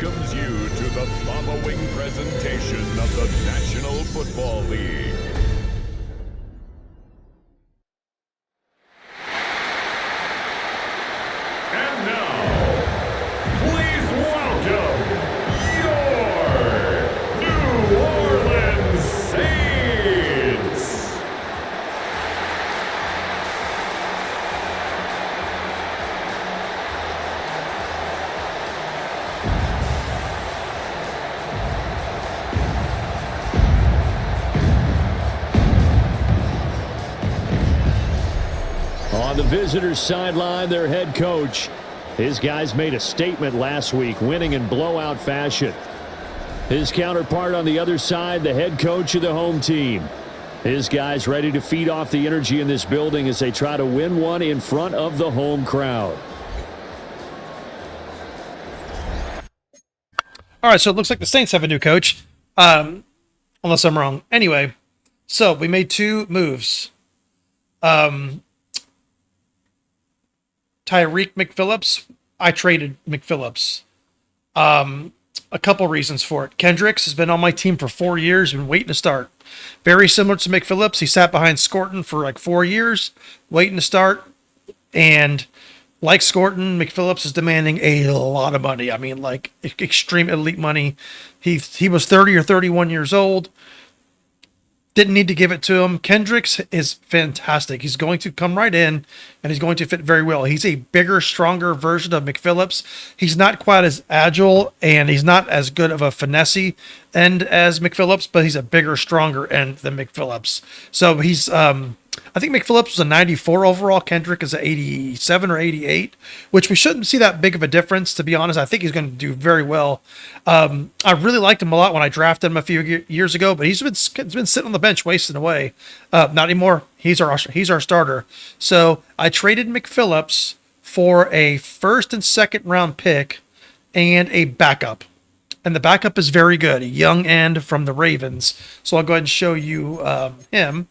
welcomes you to the following presentation of the National Football League. And now, please welcome your New Orleans Saints. On the visitors' sideline, their head coach. His guys made a statement last week, winning in blowout fashion. His counterpart on the other side, the head coach of the home team. His guys ready to feed off the energy in this building as they try to win one in front of the home crowd. All right, so it looks like the Saints have a new coach, unless I'm wrong. Anyway, so we made two moves. Tyreek McPhillips, I traded McPhillips. A couple reasons for it. Kendricks has been on my team for 4 years, been waiting to start. Very similar to McPhillips. He sat behind Scorton for like 4 years, waiting to start. And like Scorton, McPhillips is demanding a lot of money. I mean, like extreme elite money. He was 30 or 31 years old. Didn't need to give it to him. Kendricks is fantastic. He's going to come right in, and he's going to fit very well. He's a bigger, stronger version of McPhillips. He's not quite as agile, and he's not as good of a finesse end as McPhillips, but he's a bigger, stronger end than McPhillips. So he's, I think McPhillips was a 94 overall. Kendrick is an 87 or 88, which we shouldn't see that big of a difference, to be honest. I think he's going to do very well. I really liked him a lot when I drafted him a few years ago, but he's been sitting on the bench wasting away. Not anymore. He's our starter. So I traded McPhillips for a first and second round pick and a backup. And the backup is very good, a young end from the Ravens. So I'll go ahead and show you him.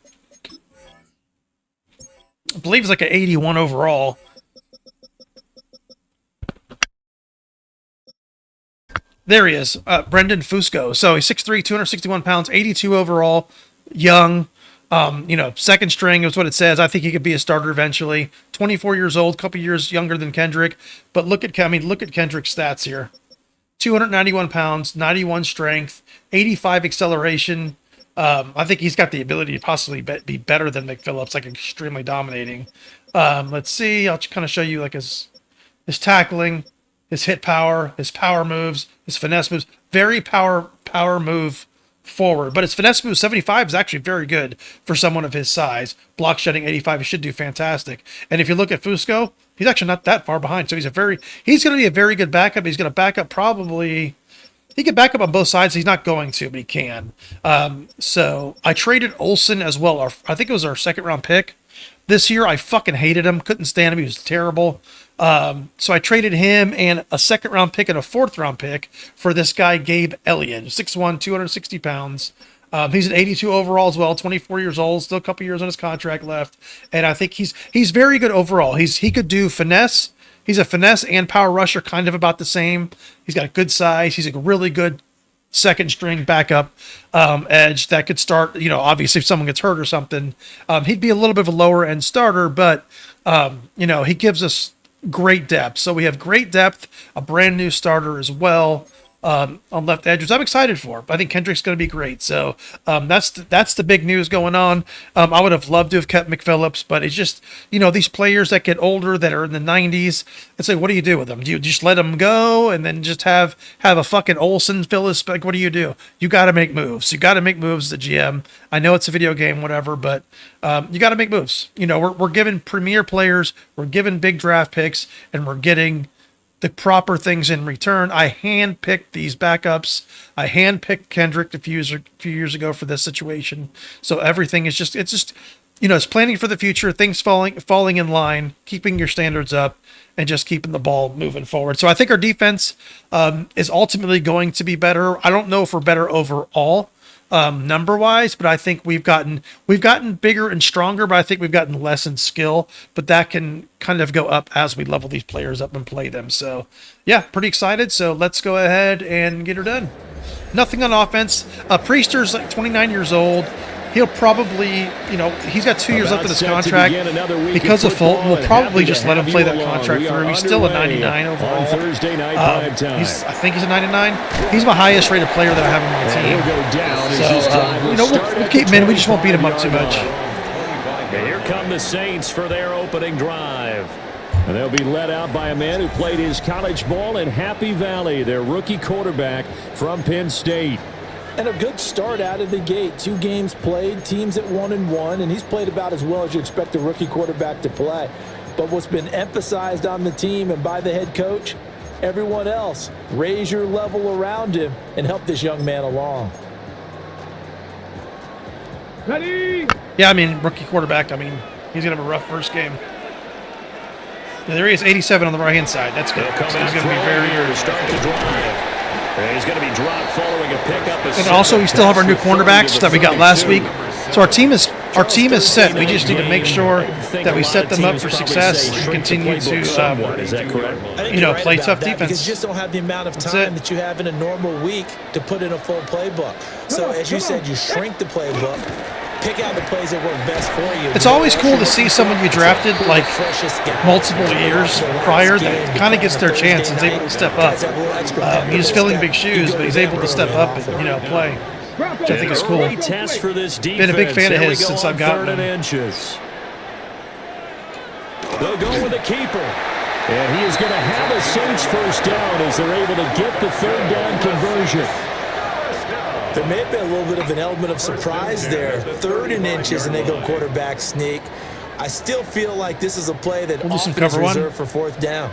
I believe he's like an 81 overall. There he is, Brendan Fusco. So he's 6'3", 261 pounds, 82 overall, young, second string is what it says. I think he could be a starter eventually. 24 years old, couple years younger than Kendrick. But look at Kendrick's stats here. 291 pounds, 91 strength, 85 acceleration. I think he's got the ability to possibly be better than McPhillips, like extremely dominating. Let's see. I'll kind of show you like his tackling, his hit power, his power moves, his finesse moves. Very power move forward, but his finesse move 75 is actually very good for someone of his size. Block shedding 85, he should do fantastic. And if you look at Fusco, he's actually not that far behind. So he's going to be a very good backup. He's going to back up probably. He can back up on both sides. He's not going to, but he can. So I traded Olsen as well. I think it was our second round pick this year. I fucking hated him. Couldn't stand him. He was terrible. So I traded him and a second round pick and a fourth round pick for this guy, Gabe Elliott, 6'1", 260 pounds. He's an 82 overall as well, 24 years old, still a couple years on his contract left. And I think he's very good overall. He could do finesse. He's a finesse and power rusher, kind of about the same. He's got a good size. He's a really good second string backup edge that could start, obviously if someone gets hurt or something. He'd be a little bit of a lower end starter, but, he gives us great depth. So we have great depth, a brand new starter as well. On left edge, which I'm excited for. I think Kendrick's going to be great. So that's the big news going on. I would have loved to have kept McPhillips, but it's just, these players that get older that are in the 90s, it's like, what do you do with them? Do you just let them go and then just have a fucking Olsen fill his, like, what do? You got to make moves. You got to make moves, the GM. I know it's a video game, whatever, but you got to make moves. We're giving premier players, we're giving big draft picks, and we're getting the proper things in return. I handpicked these backups. I handpicked Kendrick a few years ago for this situation. So everything is it's planning for the future, things falling in line, keeping your standards up, and just keeping the ball moving forward. So I think our defense is ultimately going to be better. I don't know if we're better overall. number wise, but I think we've gotten bigger and stronger, but I think we've gotten less in skill, but that can kind of go up as we level these players up and play them. So yeah, pretty excited. So let's go ahead and get her done. Nothing on offense. Priester's like 29 years old. He'll probably, he's got 2 years left in his contract. Because of Fulton, we'll probably just let him play that contract through. He's still a 99 overall. Thursday night prime time. I think he's a 99. He's my highest rated player that I have on my team. So, we'll keep him in. We just won't beat him up too much. And here come the Saints for their opening drive. And they'll be led out by a man who played his college ball in Happy Valley, their rookie quarterback from Penn State. And a good start out of the gate. 2 games played, teams at 1-1, and he's played about as well as you expect a rookie quarterback to play. But what's been emphasized on the team and by the head coach, everyone else, raise your level around him and help this young man along. Ready? Yeah, rookie quarterback. He's going to have a rough first game. Yeah, there he is, 87 on the right-hand side. That's good. So he's going to be very here to start the drive. He's going to be dropped following a pickup. And also, we still have our new cornerbacks that we got last week. So our team is set. We just need to make sure that we set them up for success and continue to, play tough defense. Because you just don't have the amount of time that you have in a normal week to put in a full playbook. So as you said, you shrink the playbook. Pick out the plays that work best for you. It's always cool to see someone you drafted like multiple years prior that kind of gets their chance and is able to step up. He's filling big shoes, but he's able to step up and play, which I think is cool. Been a big fan of his since I've gotten him. They'll go with a keeper, and he is going to have a Saints first down as they're able to get the third down conversion. There may have been a little bit of an element of surprise there. 3rd and inches, and they go quarterback sneak. I still feel like this is a play that often is reserved for 4th down.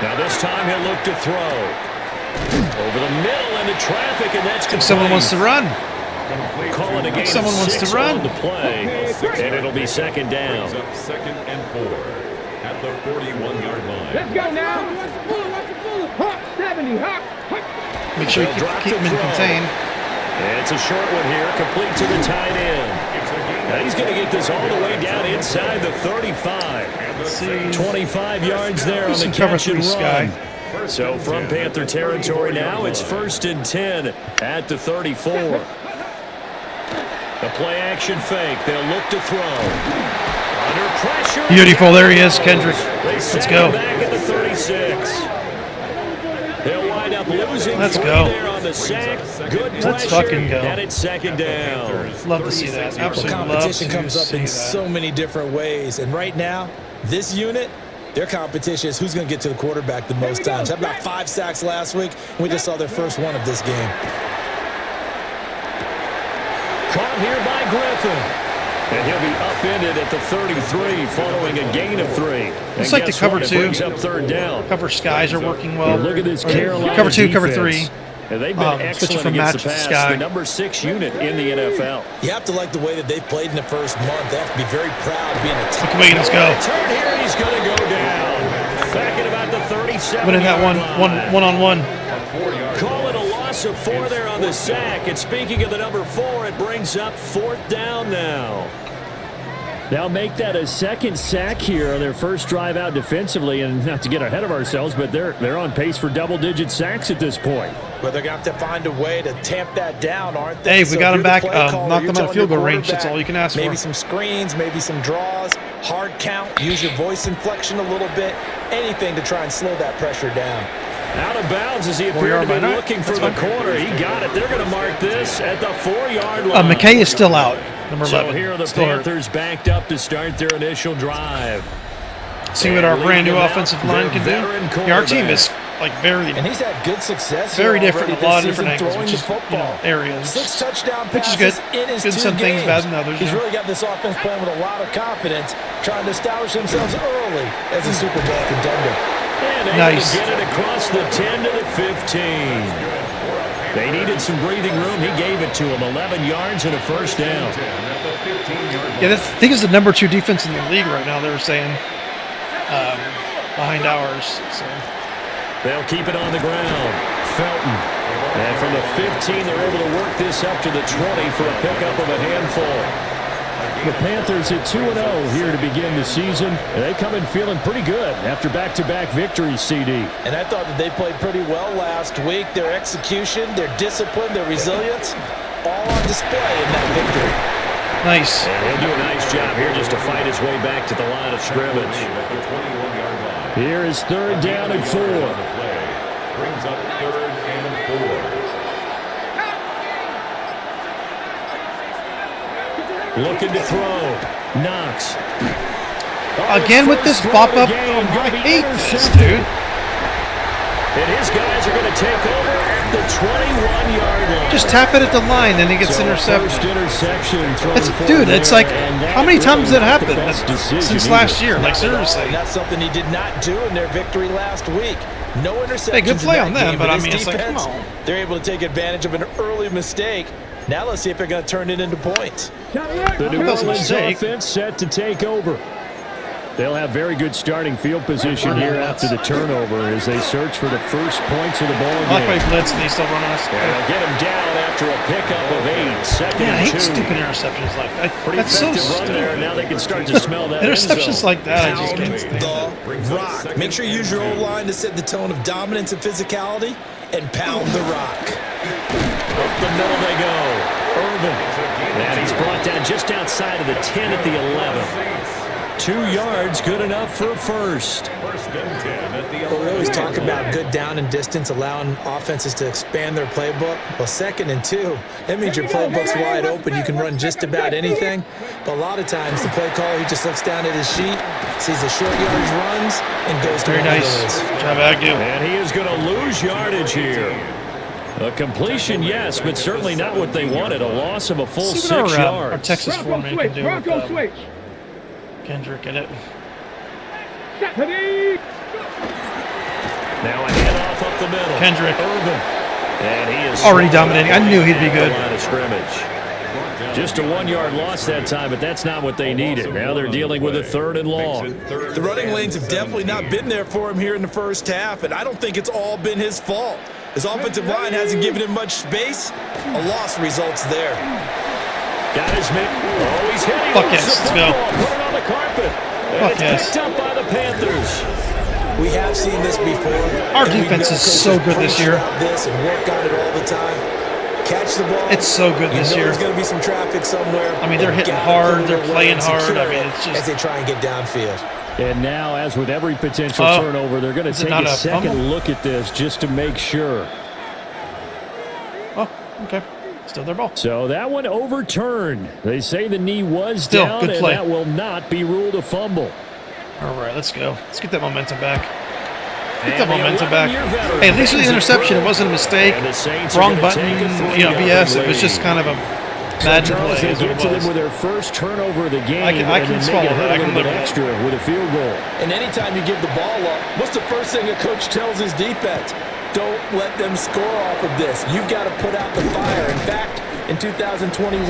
Now this time he'll look to throw. Over the middle into traffic, and that's complete. Someone wants to run. Call it a game. Someone wants to run. On the play, and it'll be 2nd down. 2nd and 4 at the 41-yard line. Let's go now. Make sure you keep him in contain. It's a short one here, complete to the tight end. Now he's going to get this all the way down inside the 35. 25 yards there on the catch and run. So from Panther territory now, it's 1st and 10 at the 34. The play action fake. They'll look to throw. Under pressure. Beautiful. There he is, Kendrick. Let's go. Back at the 36. They'll wind up losing. Let's go. There on the sack. Good Let's fucking go. And it's 2nd down. Love to see that. Absolutely love to Competition comes up in so many different ways. And right now, this unit, their competition is who's going to get to the quarterback the most times. Had about 5 sacks last week. We just saw their first one of this game. Caught here by Griffin. And he'll be upended at the 33 following a gain of 3. It's like the cover 2. Up 3rd down. Cover skies are working well. Look at this Carolina cover 2, defense. cover 3. And they've been excellent from against match the pass. sky. The number 6 unit in the NFL. You have to like the way that they've played in the first month. They have to be very proud of being a top. Let's go. Turn here, he's going to go down. Back at about the 37. Winning that one-on-one. Call it a loss of 4 there on the sack. And speaking of the number 4, it brings up 4th down now. They'll make that a 2nd sack here on their first drive out defensively, and not to get ahead of ourselves, but they're on pace for double-digit sacks at this point. But they're going to have to find a way to tamp that down, aren't they? Hey, we got him back. Knocked them out of field goal range. That's all you can ask for. Maybe some screens, maybe some draws, hard count, use your voice inflection a little bit, anything to try and slow that pressure down. Out of bounds as he appeared to be looking for the corner. He got it. They're going to mark this at the 4-yard line. McKay is still out. Number 11. So here are the Panthers backed up to start their initial drive. See what our brand new offensive line can do. Yeah, our team is very, and he's had good success. Very different in a lot of different angles, which is areas. 6 touchdown which is passes good. in his Good 2 some things, games. bad in others. He's really got this offense playing with a lot of confidence, trying to establish themselves early as a Super Bowl contender. And nice. Get it across the 10 to the 15. They needed some breathing room. He gave it to them. 11 yards and a first down. Yeah, I think it's the number 2 defense in the league right now, they were saying, behind ours. So. They'll keep it on the ground. Felton. And from the 15, they're able to work this up to the 20 for a pickup of a handful. The Panthers at 2-0 here to begin the season. And they come in feeling pretty good after back-to-back victories, CD. And I thought that they played pretty well last week. Their execution, their discipline, their resilience, all on display in that victory. Nice. And he'll do a nice job here just to fight his way back to the line of scrimmage. Here is 3rd down and 4. Brings up 3rd and 4. Looking to throw. Knox. Again with this bop up. Oh, I hate this, dude. And his guys are going to take over at the 21-yard line. Just tap it at the line, then he gets intercepted. First interception Dude, it's like, how many times did it happen? Since last year, like seriously. And that's something he did not do in their victory last week. No interceptions. Hey, good play in on that them, game, but I his mean, it's like, defense, come on. they're able to take advantage of an early mistake. Now let's see if they're going to turn it into points. The New Orleans offense set to take over. They'll have very good starting field position here after the turnover as they search for the first points of the ball game. I like how he blitz and they still run us. And they'll get him down after a pickup of 8. Second Man, I and hate 2. stupid interceptions like that. Pretty That's so effective run stupid. there. Now they can start to smell that Interceptions like that, I just can't stand. The rock. Make sure you use your O-line to set the tone of dominance and physicality and pound the rock. Up the middle they go. Irvin. And he's brought down just outside of the 10 at the 11. 2 yards, good enough for a first. First and 10 at the 11. Well, we always talk about good down and distance, allowing offenses to expand their playbook. Well, 2nd and 2, that means your playbook's wide open. You can run just about anything. But a lot of times, the play caller, he just looks down at his sheet, sees the short yardage runs, and goes to Very one of nice. those. Good job, Agnew. And he is going to lose yardage here. A completion, yes, but certainly not what they wanted. A loss of a full See 6 what yards. our Texas foreman can do with Kendrick in it. Now a handoff up the middle. Kendrick. Irvin. And he is Already dominating. I knew he'd be good. Line of scrimmage. Just a 1-yard loss that time, but that's not what they needed. Now they're dealing with a 3rd and long. The running lanes have definitely not been there for him here in the first half, and I don't think it's all been his fault. His offensive line hasn't given him much space. A loss results there. Got his mitt. Oh, he's hitting. Fuck yes, let's go. Put it on the carpet. And Fuck it's yes. picked up by the Panthers. We have seen this before. Our and we defense know is coaches so good this punch year. out this and work on it all the time. Catch the ball. It's so good this year. There's going to be some traffic somewhere. I mean, they're They've hitting got to hard, put it they're away playing and hard. secure I mean, it it's just- as they try and get downfield. And now, as with every potential turnover, they're going to Is it take not a a second fumble? look at this just to make sure. Oh, okay. Still their ball. So that one overturned. They say the knee was Still, down, good and play. that will not be ruled a fumble. All right, let's go. Let's get that momentum back. Get And that the momentum back. 11-year veteran Hey, at least with the brings it interception, it through. wasn't a mistake. And the Saints are Wrong gonna button, take a 3-yard BS. It was lead. just kind of a So Madden Charles, play they is what get it to them was. with their first turnover of the game, I can and then swallow they get that. I a can little bit live with extra with a field goal. And anytime you give the ball up, what's the first thing a coach tells his defense? Don't let them score off of this. You've got to put out the fire. In fact, in 2021,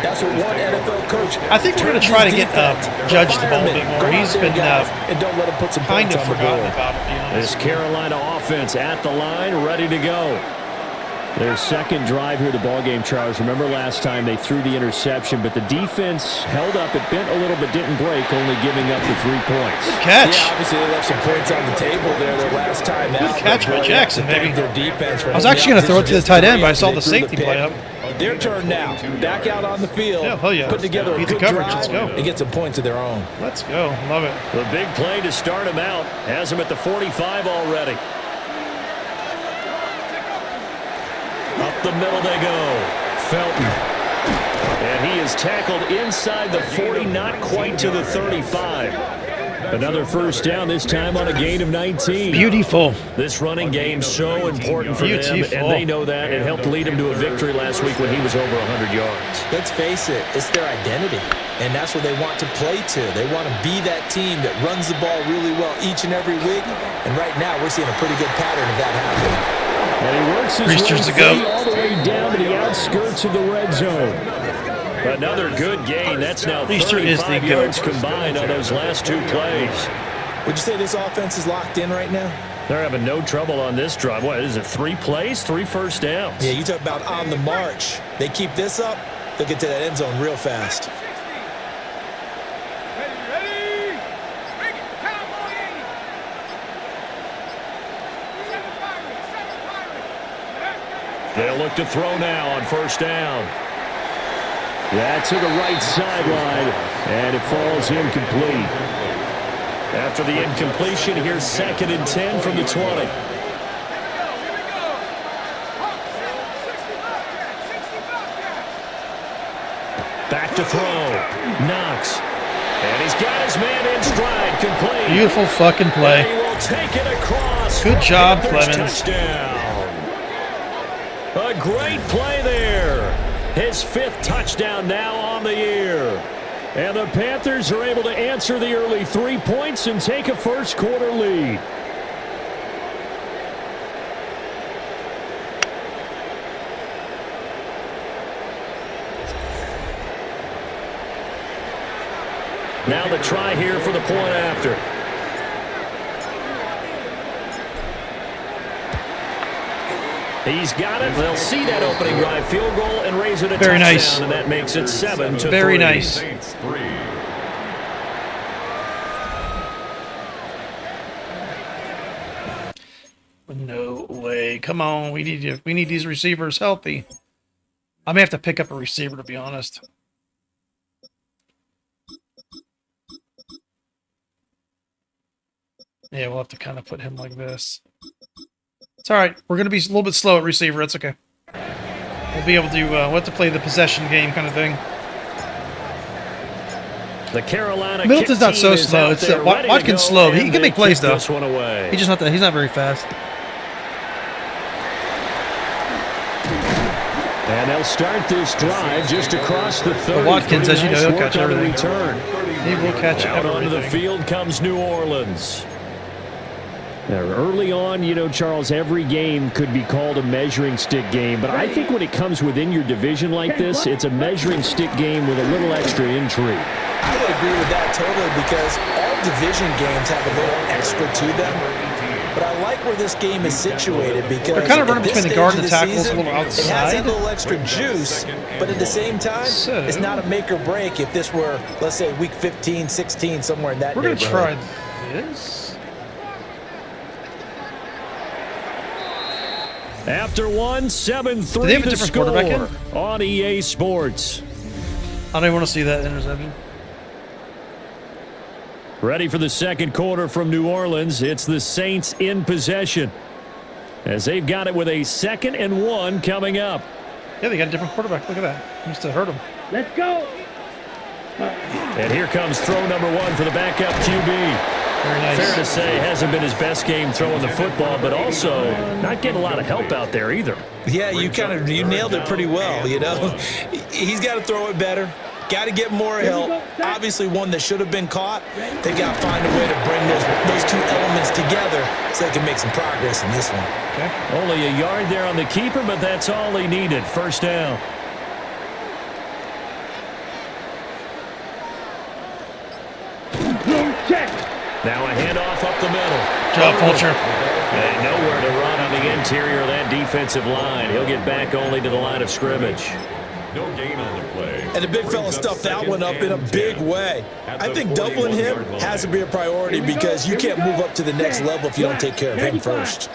that's what one NFL coach. I think we're going to try to get Judge the ball a bit more. He's been and don't let him put some kind points of on the forgotten board. about it, to be honest. This Carolina offense at the line, ready to go. Their second drive here, the ball game, Charles. Remember last time they threw the interception, but the defense held up. It bent a little, but didn't break, only giving up the 3 points. Catch. Yeah, obviously they left some points on the table there their last time out. catch by Boy, Jackson, they have to baby. thank their defense for I was holding actually gonna throw it to the opposition tight end, but I just saw to the through safety play up. Their turn now. Back out on the field. Yeah, hell yeah. Put together a Beat the good coverage. drive Let's go. and get some points of their own. Let's go. Love it. The big play to start him out has him at the 45 already. Up the middle they go. Felton. And he is tackled inside the 40, not quite to the 35. Another first down, this time on a gain of 19. Beautiful. This running game so important for them, Beautiful. and they know that. It helped lead him to a victory last week when he was over 100 yards. Let's face it, it's their identity. And that's what they want to play to. They want to be that team that runs the ball really well each and every week. And right now, we're seeing a pretty good pattern of that happening. And he works his Priesters way to go. free all the way down to the outskirts of the red zone. Another good gain. That's now Priester is the 35 goat. yards combined on those last 2 plays. Would you say this offense is locked in right now? They're having no trouble on this drive. What is it, 3 plays, 3 first downs? Yeah, you talk about on the march. They keep this up, they'll get to that end zone real fast. They'll look to throw now on first down. That's to the right sideline, and it falls incomplete. After the incompletion, here's 2nd and 10 from the 20. Back to throw. Knox. And he's got his man in stride. Complete. Beautiful fucking play. And he will take it across. Good job, Panthers Clemens. Touchdown. A great play there. His 5th touchdown now on the year. And the Panthers are able to answer the early 3 points and take a first quarter lead. Now the try here for the point after. He's got it. They'll see that opening drive field goal and raise it a Very touchdown, nice. and that makes it 7-3. Very nice. Saints 3. No way. Come on. We need these receivers healthy. I may have to pick up a receiver, to be honest. Yeah, we'll have to kind of put him like this. It's all right. We're going to be a little bit slow at receiver. That's okay. We'll be able to we'll have to play the possession game kind of thing. The Carolina Middleton's not so slow. It's Watkins slow. He can make plays though. This one away. He's not very fast. And they'll start this drive just across the 30. But Watkins, as you know, he'll Nice catch work on the everything. return. He will catch Out onto the everything. field comes New Orleans. Now, early on, you know, Charles, every game could be called a measuring stick game, but I think when it comes within your division like this, it's a measuring stick game with a little extra intrigue. I would agree with that totally because all division games have a little extra to them. But I like where this game is situated because They're kind of running at this between the stage guard of and the tackles a season, little It has outside. a little extra juice, but at the same time, So- it's not a make or break if this were, let's say, week 15, 16, somewhere in that We're going to neighborhood. try this. After one, 7-3 Do they have a the different score quarterback on EA Sports. I don't even want to see that interception. Ready for the second quarter from New Orleans. It's the Saints in possession as they've got it with a 2nd and 1 coming up. Yeah, they got a different quarterback. Look at that. Used to hurt him. Let's go. And here comes throw number 1 for the backup QB. Very nice. Fair to say, hasn't been his best game throwing the football, but also not getting a lot of help out there either. Yeah, you nailed it pretty well, you know. He's got to throw it better. Got to get more help. Obviously one that should have been caught. They've got to find a way to bring those two elements together so they can make some progress in this one. Okay. Only a yard there on the keeper, but that's all he needed. First down. Check. Now a handoff up the middle. Job, Fulcher. And nowhere to run on the interior of that defensive line. He'll get back only to the line of scrimmage. No gain on the play. And the big fella stuffed that one up in a big way. I think doubling him has to be a priority because you can't move up to the next level if you don't take care of him first.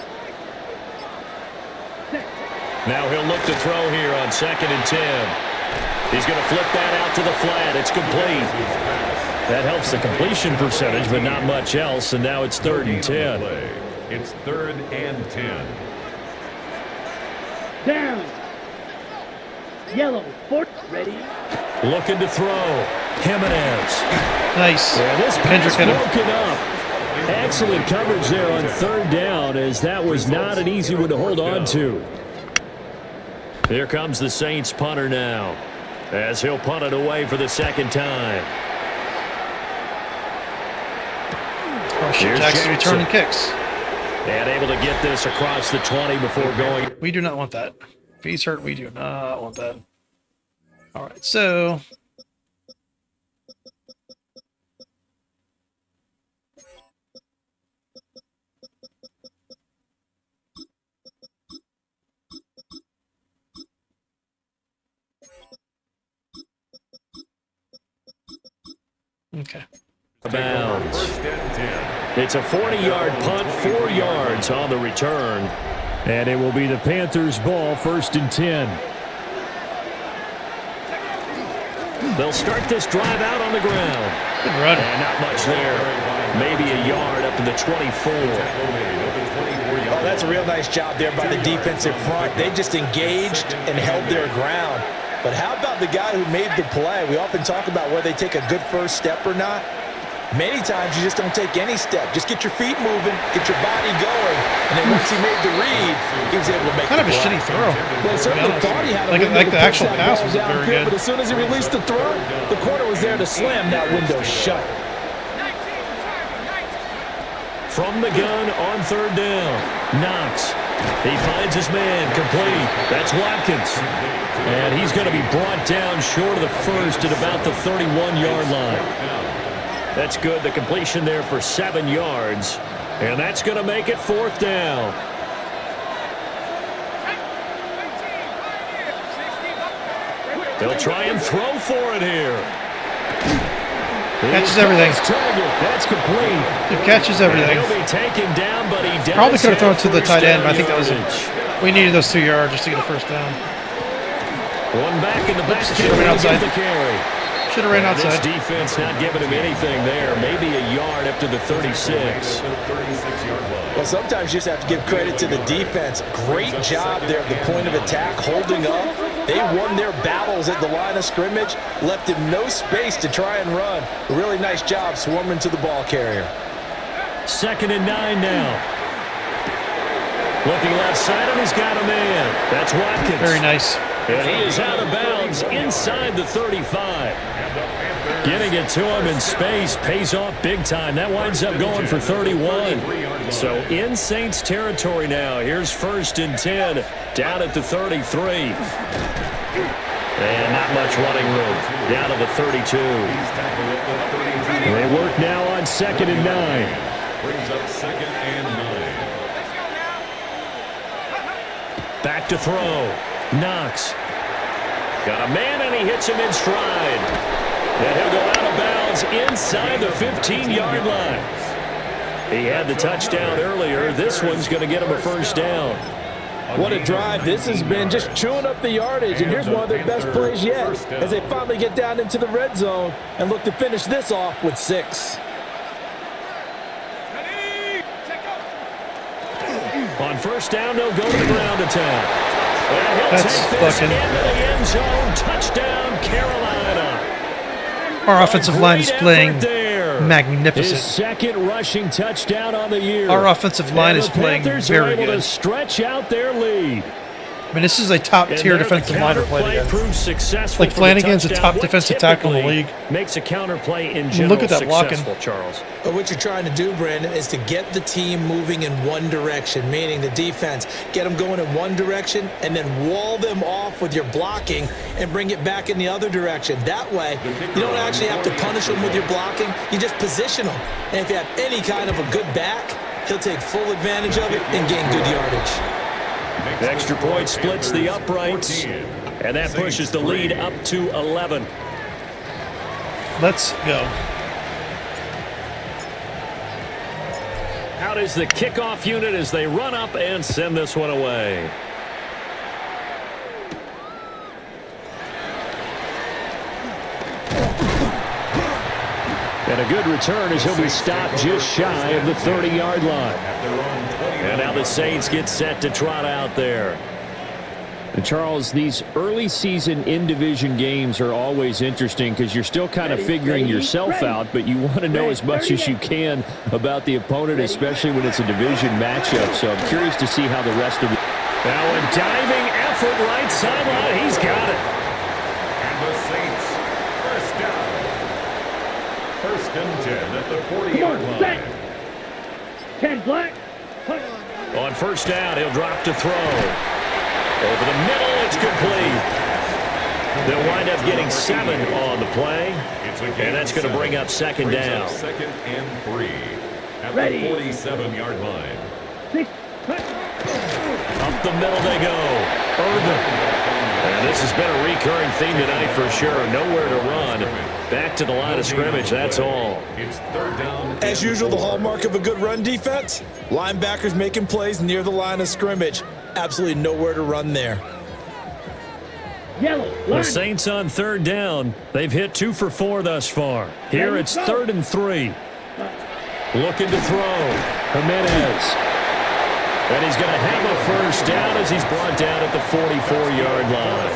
Now he'll look to throw here on 2nd and 10. He's going to flip that out to the flat. It's complete. That helps the completion percentage, but not much else. And now it's 3rd and 10. It's 3rd and 10. Down. Yellow. Fort. Ready. Looking to throw. Jimenez. Nice. Yeah, this pass Hendrick hit him. broken up. Excellent coverage there on 3rd down, as that was not an easy one to hold on to. Here comes the Saints punter now, as he'll punt it away for the 2nd time. Oh, shit. Here's Jackson returning kicks. And able to get this across the 20 before going. We do not want that. If he's hurt, we do not want that. All right, so Okay. Bounds. It's a 40-yard punt, 4 yards on the return. And it will be the Panthers' ball, 1st and 10. They'll start this drive out on the ground. Good run. And not much there. Maybe a yard up to the 24. Oh, that's a real nice job there by the defensive front. They just engaged and held their ground. But how about the guy who made the play? We often talk about whether they take a good first step or not. Many times you just don't take any step. Just get your feet moving, get your body going, and then once he made the read, he was able to make Kind of a the play. shitty throw. Well, he certainly thought he had a window Like to the push actual that pass ball wasn't very downfield, good. but as soon as he released the throw, the corner was there to slam that window shut. From the gun on 3rd down. Knox. He finds his man complete. That's Watkins. And he's going to be brought down short of the first at about the 31-yard line. That's good. The completion there for 7 yards. And that's going to make it 4th down. They'll try and throw for it here. Catches everything. That's complete. It catches everything. He'll be taken down, but he does. Probably could have thrown it to the first tight end, down but I think that was yardage. we needed those 2 yards just to get a first down. One back in the back. Should have ran outside. The carry. Should have ran outside. This defense not giving him anything there. Maybe a yard up to the 36. Well, sometimes you just have to give credit to the defense. Great job there at the point of attack, holding up. They won their battles at the line of scrimmage, left him no space to try and run. A really nice job swarming to the ball carrier. 2nd and 9 now. Looking left side, and he's got a man. That's Watkins. Very nice. And he is out of bounds inside the 35. Getting it to him in space pays off big time. That winds up going for 31. So in Saints territory now. Here's 1st and 10 down at the 33. And not much running room. Down to the 32. They work now on 2nd and 9. Brings up 2nd and 9. Back to throw. Knox. Got a man, and he hits him in stride. And he'll go out of bounds inside the 15-yard line. He had the touchdown earlier. This one's going to get him a first down. What a drive this has been, just chewing up the yardage. And here's one of their best plays yet as they finally get down into the red zone and look to finish this off with 6. On 1st down, they'll go to the ground attack. And he'll That's take this fucking- into the end zone. Touchdown, Carolina. Our offensive line is Great playing effort there. magnificent. His 2nd rushing touchdown on the year. Our offensive line And is the playing Panthers very are able good. to stretch out their lead. I mean, this is a top-tier defensive line to play against. Proves successful Like for the Flanagan's a touchdown. top What defensive tackle in the typically league. Makes a counterplay in general Look at that blocking. successful, Charles. But what you're trying to do, Brandon, is to get the team moving in one direction, meaning the defense. Get them going in one direction and then wall them off with your blocking and bring it back in the other direction. That way, you don't actually have to punish them with your blocking. You just position them. And if you have any kind of a good back, he'll take full advantage of it and gain good yardage. The extra point splits the uprights, and that pushes the lead up to 11. Let's go. Out is the kickoff unit as they run up and send this one away. And a good return as he'll be stopped just shy of the 30-yard line. And now the Saints get set to trot out there. And Charles, these early season in-division games are always interesting because you're still kind of figuring yourself out, but you want to know as much as you can about the opponent, especially when it's a division matchup. So I'm curious to see how the rest of the... Now a diving effort right sideline. He's got it. And the Saints, 1st down. 1st and 10 at the 40-yard line. 10 black. Punt. On 1st down, he'll drop to throw. Over the middle, it's complete. They'll wind up getting 7 on the play. And that's going to bring up 2nd down. 2nd and 3 at Ready. the 47-yard line. 6. Punt. Up the middle they go. Irvin. And This has been a recurring theme tonight for sure. Nowhere to run. Back to the line of scrimmage, that's all. It's third down. As usual, the hallmark of a good run defense, linebackers making plays near the line of scrimmage. Absolutely nowhere to run there. Yellow. The Line. Saints on third down. They've hit 2 for 4 thus far. Here it's 3rd and 3. Looking to throw. Jimenez. And he's going to have a first down as he's brought down at the 44-yard line.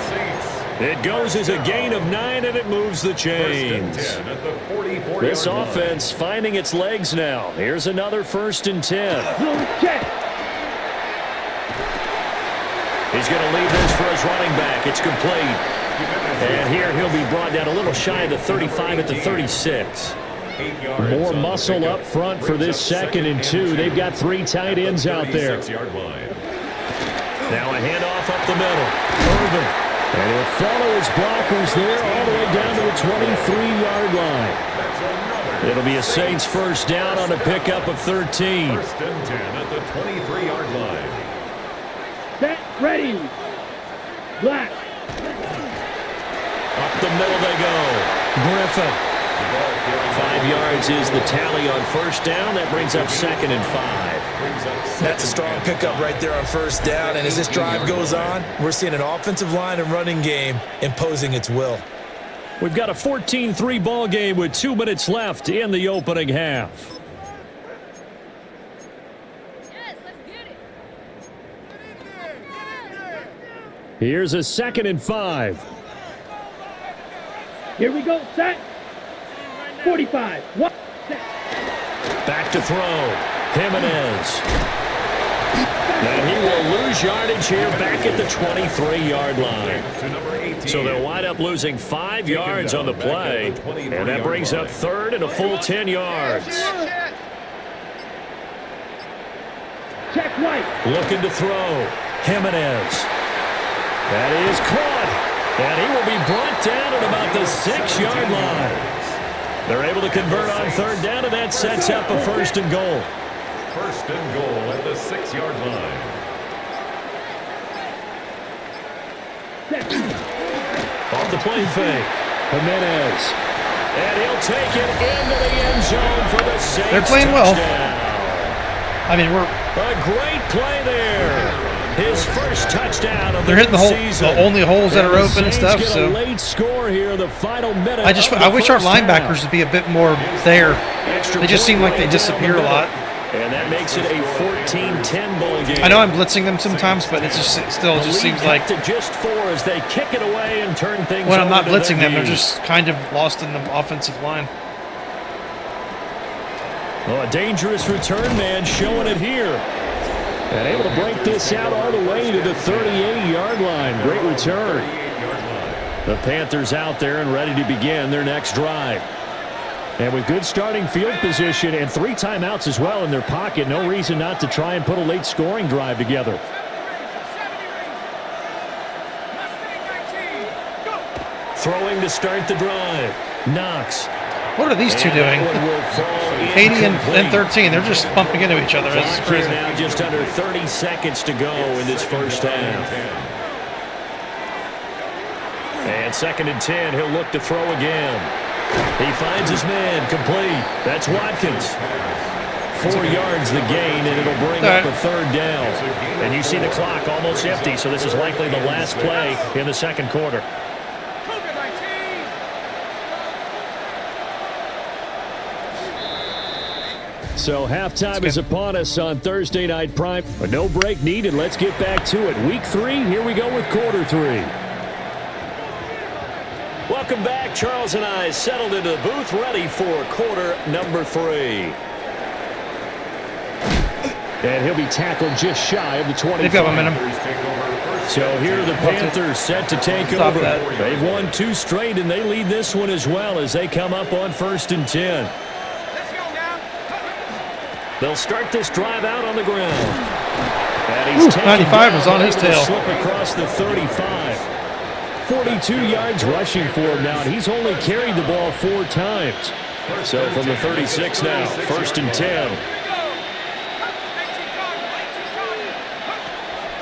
It goes as a gain of 9, and it moves the chains. This offense finding its legs now. Here's another 1st and 10. Check. He's going to leave this for his running back. It's complete. And here he'll be brought down a little shy of the 35 at the 36. More muscle up front for this 2nd and 2. They've got 3 tight ends out there. Now a handoff up the middle. Irvin. And he'll follow his blockers there all the way down to the 23-yard line. It'll be a Saints first down on a pickup of 13. 1st and 10 at the 23-yard line. Set. Ready. Black. Up the middle they go. Griffin. 5 yards is the tally on first down. That brings up 2nd and 5. That's a strong pickup right there on first down. And as this drive goes on, we're seeing an offensive line and running game imposing its will. We've got a 14-3 ball game with 2 minutes left in the opening half. Yes, let's get it. Here's a 2nd and 5. Here we go. Set. 45. What? Set. Back to throw. Jimenez. And he will lose yardage here back at the 23-yard line. So they'll wind up losing 5 yards on the play. And that brings up 3rd and a full 10 yards. Check right. Looking to throw. Jimenez. That is caught. And he will be brought down at about the 6-yard line. They're able to convert on 3rd down, and that sets up a 1st and goal. 1st and goal at the 6-yard line. Off the play fake. Jimenez. And he'll take it into the end zone for the Saints. They're playing well. Touchdown. I mean, A great play there. His first touchdown of the they're hitting season. the only holes that are And the open and Saints stuff. get a So late score here, the final minute. I wish our first linebackers half. would be a bit more there. Extra They just seem point like they right disappear down a the lot. middle. And that makes it a 14-10 ball game. I know I'm blitzing them sometimes, but it just still The just lead seems like cut to just 4 as they kick it away and turn things when I'm not over to blitzing their them, they're D. just kind of lost in the offensive line. Well, a dangerous return man showing it here. And able to break this out all the way to the 38-yard line. Great return. The Panthers out there and ready to begin their next drive. And with good starting field position and 3 timeouts as well in their pocket, no reason not to try and put a late scoring drive together. Throwing to start the drive. Knox. What are these two doing? 80 and 13. They're just bumping into each other. That's Clock crazy. here now just under 30 seconds to go in this first half. And 2nd and 10, he'll look to throw again. He finds his man, complete. That's Watkins. 4 yards the gain, and it'll bring up a 3rd down. And you see the clock almost empty, so this is likely the last play in the 2nd quarter. So halftime is upon us on Thursday Night Prime. But no break needed. Let's get back to it. Week 3, here we go with quarter 3. Welcome back. Charles and I settled into the booth ready for quarter number 3. And he'll be tackled just shy of the 25. They've got momentum. So here are the Panthers set to take Stop over. that. They've won 2 straight, and they lead this one as well as they come up on 1st and 10. They'll start this drive out on the ground. And he's 95 was on his tail. Slip across the 35. 42 yards rushing for him now, and he's only carried the ball 4 times. So from the 36 now, 1st and 10.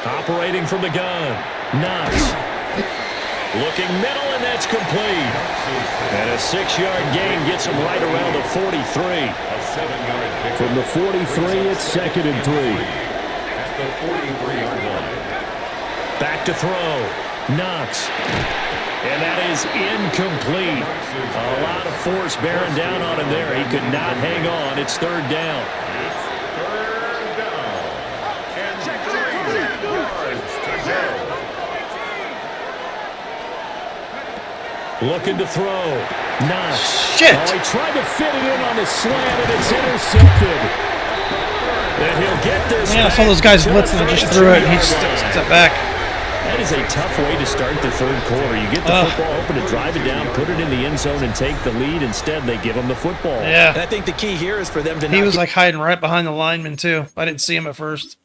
Operating from the gun. Knox. Looking middle, and that's complete. And a 6-yard gain gets him right around the 43. From the 43, it's 2nd and 3. At the 43-yard line. Back to throw. Knox. And that is incomplete. A lot of force bearing down on him there. He could not hang on. It's 3rd down. It's 3rd down. And 3 yards to go. Looking to throw. Knox. Shit. Oh, he tried to fit it in on the slant, and it's intercepted. And he'll get this. Yeah, I saw those guys blitzing and just threw it, and he stepped back. That is a tough way to start the 3rd quarter. You get the football open to drive it down, put it in the end zone, and take the lead. Instead, they give him the football. Yeah. And I think the key here is for them to He was like hiding right behind the lineman, too. I didn't see him at first.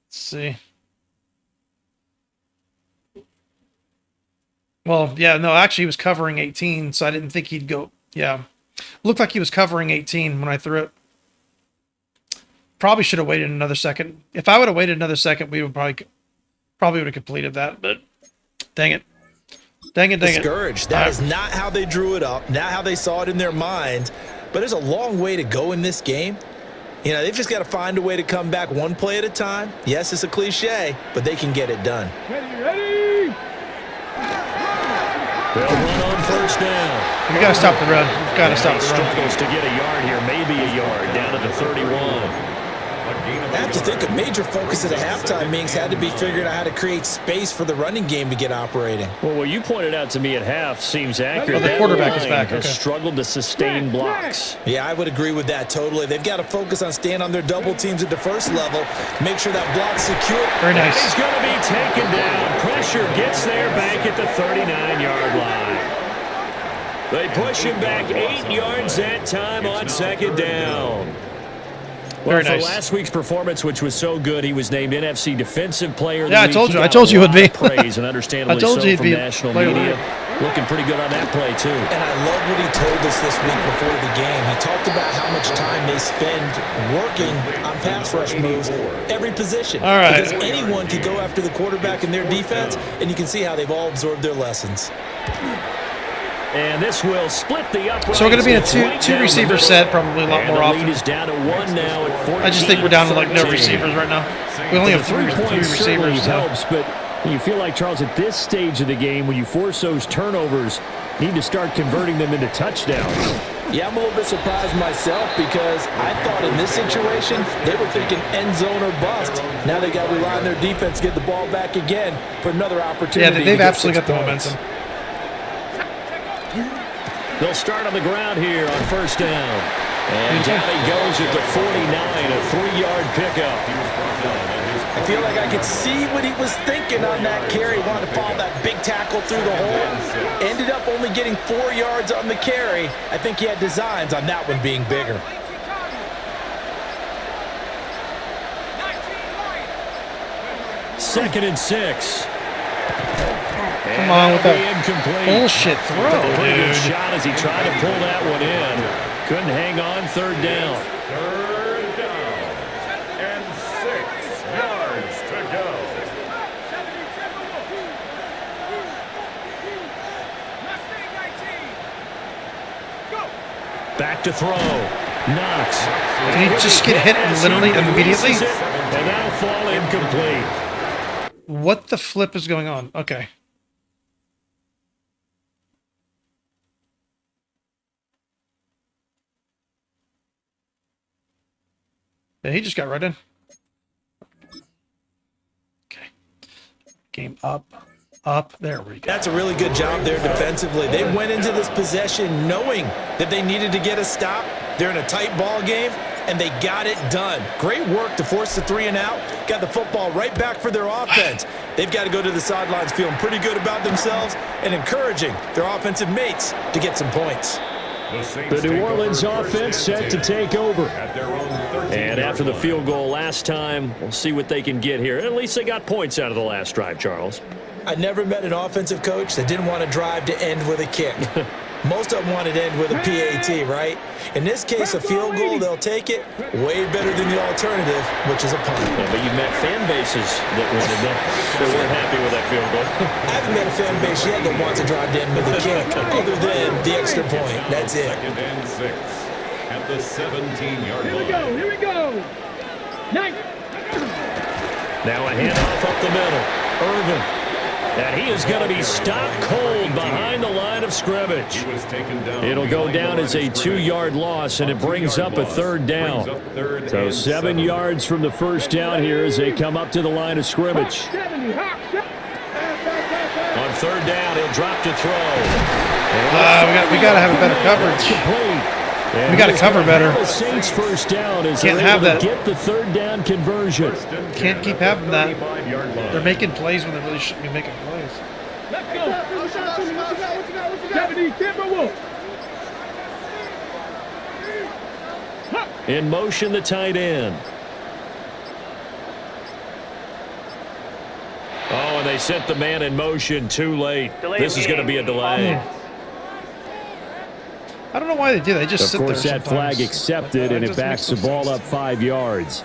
Let's see. Well, yeah, no, actually, he was covering 18, so I didn't think he'd go. Yeah. Looked like he was covering 18 when I threw it. Probably should have waited another second. If I would have waited another second, we would probably would have completed that, but dang it. Dang it. discouraged. That is not how they drew it up, not how they saw it in their mind. But there's a long way to go in this game. You know, they've just got to find a way to come back one play at a time. Yes, it's a cliche, but they can get it done. Ready. They'll run on 1st down. We got to stop the run. We've got to stop the run. Struggles to get a yard here, maybe a yard, down at the 31. I have to think a major focus at the halftime means had to be figuring out how to create space for the running game to get operating. Well, what you pointed out to me at half seems accurate. Oh, the quarterback is That back. line has Okay. struggled to sustain blocks. Yeah, I would agree with that totally. They've got to focus on staying on their double teams at the first level, make sure that block's secure. Very nice. He's going to be taken down. Pressure gets there back at the 39-yard line. They push him back 8 yards that time on 2nd down. Well, Very for nice. last week's performance, which was so good, he was named NFC Defensive Player of the Yeah, I Week. told He you. I got told you a it would lot of be. praise, and understandably I told so you he'd from be national Player of the media. Week. Looking pretty good on that play, too. And I love what he told us this week before the game. He talked about how much time they spend working on pass rush moves, every position. All right. Because anyone could go after the quarterback in their defense, and you can see how they've all absorbed their lessons. And this will split the uprights. So we're going to be in a It's right two down receiver the middle. set probably a lot And more the often. lead is down to 1 now at 14. I just think we're down to like no 13. receivers right now. We only have three Three-point certainly receivers. So. helps, but you feel like, Charles, at this stage of the game, when you force those turnovers, need to start converting them into touchdowns. Yeah, I'm a little bit surprised myself because I thought in this situation they were thinking end zone or bust. Now they got to rely on their defense to get the ball back again for another opportunity. Yeah, to they've get absolutely 6 got the points. momentum. They'll start on the ground here on 1st down. And down he goes at the 49, a 3-yard pickup. I feel like I could see what he was thinking on that carry. Wanted to follow that big tackle through the hole. Ended up only getting 4 yards on the carry. I think he had designs on that one being bigger. Second and 6. Come on with that incomplete. bullshit throw, Pretty good dude. shot as he tried to pull that one in. Couldn't hang on. 3rd down. 3rd down. And 6 yards to go. Back to throw. Knox. Did he just get hit literally immediately? And that'll fall incomplete. What the flip is going on? Okay. Yeah, he just got right in. Okay. Game up. There we go. That's a really good job there defensively. They went into this possession knowing that they needed to get a stop. They're in a tight ball game, and they got it done. Great work to force the 3 and out. Got the football right back for their offense. They've got to go to the sidelines feeling pretty good about themselves and encouraging their offensive mates to get some points. The New Orleans offense set to take over. And after the field goal last time, we'll see what they can get here. At least they got points out of the last drive, Charles. I never met an offensive coach that didn't want to drive to end with a kick. Most of them want it end with a PAT, right? In this case, a field goal, they'll take it. Way better than the alternative, which is a punt. Yeah, but you met fan bases that wanted that. They weren't happy with that field goal. I haven't met a fan base yet that wants to drive in with a kick other than the extra point. That's it. 2nd and 6 at the 17-yard line. Here we go. Here we go. Nice. Now a handoff up the middle. Irvin. And he is going to be stopped cold behind the line of scrimmage. He was taken down. It'll go down as a 2-yard loss, and it brings up a 3rd down. So 7 yards from the first down here as they come up to the line of scrimmage. 70. Hawk. On 3rd down, he'll drop to throw. We got to have a better coverage. We got to cover better. The Saints first down as Can't they're have able to that. get the 3rd down conversion. Can't keep having that. They're making plays when they really shouldn't be making plays. Let's go. 70. Timberwolves. In motion, the tight end. Oh, and they sent the man in motion too late. This is going to be a delay. I don't know why they do that. They just Of sit there course, that sometimes. flag accepted, and it just backs makes the no ball sense. up 5 yards.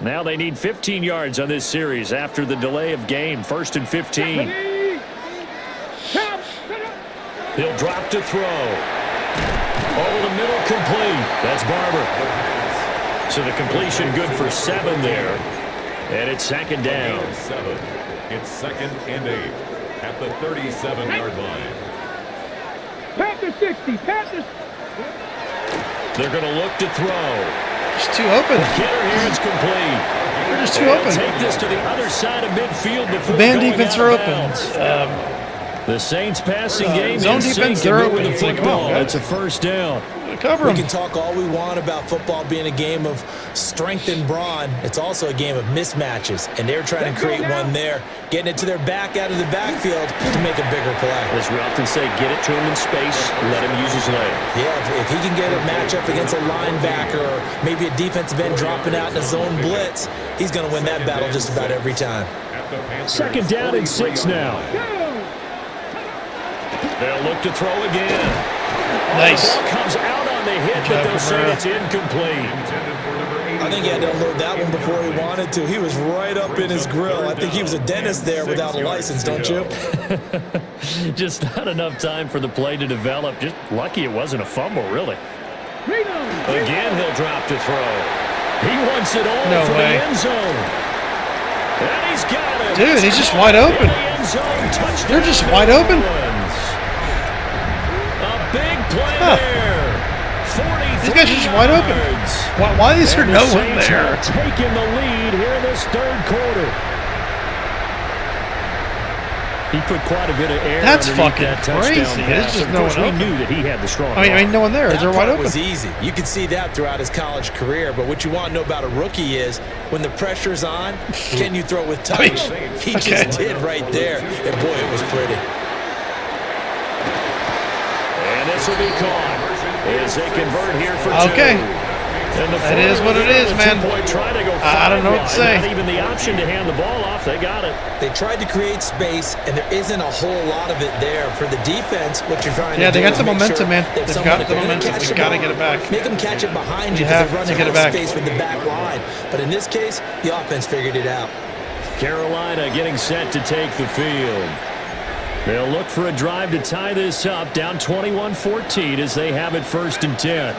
Now they need 15 yards on this series after the delay of game. 1st and 15. He'll drop to throw. Over the middle, complete. That's Barber. So the completion good for 7 there. And it's 2nd down. 7. It's 2nd and 8 at the 37-yard line. Panthers 60. Panthers. They're going to look to throw. Just too open. Killer here, it's complete. They're just too They'll open. take this to the other side of midfield before Man going defense out are of open. bounds. The Saints passing game zone in sync defense, and they're moving open. the football. Come on, It's a first down. Cover We them. can talk all we want about football being a game of strength and brawn. It's also a game of mismatches, and they're trying to create one there, getting it to their back out of the backfield to make a bigger play. As we often say, get it to him in space, let him use his leg. Yeah, if he can get a matchup against a linebacker or maybe a defensive end dropping out in a zone blitz, he's going to win that battle just about every time. At the Panthers 2nd down and 6 now. They'll look to throw again. Nice. The ball comes out on the hit, but they'll say it's incomplete. I think he had to unload that one before he wanted to. He was right up in his grill. I think he was a dentist there without a license, don't you? Just not enough time for the play to develop. Just lucky it wasn't a fumble, really. Again, he'll drop to throw. He wants it all No for way. the end zone. And he's got it. Dude, he's just wide open. In the end zone, touchdown. They're just wide open. A big play there. 43 These guys are just wide open. yards. Why is there And no the one Saints there? are taking the lead here in this 3rd quarter. He put quite a bit of air That's underneath fucking that touchdown crazy. There's pass. just Of no course, one we open. knew that he had the strong I mean, arm. no one there. They're That wide part open. was easy. You could see that throughout his college career. But what you want to know about a rookie is when the pressure's on, can you throw with touch? He just did right there. And boy, it was pretty. And this will be caught as they convert here for 2. Okay. And the That is what it is, man. Try to go I don't know what to say. Not even the option to hand the ball off. They got it. They tried to create space, and there isn't a whole lot of it there for the defense. What you're trying Yeah, to do they got is the make momentum, sure man. that They've someone, got if the they're gonna momentum. catch They the gotta ball, get it back. Make them catch it behind you You because have they're running to get out it of back. space with the back line. But in this case, the offense figured it out. Carolina getting set to take the field. They'll look for a drive to tie this up, down 21-14 as they have it 1st and 10.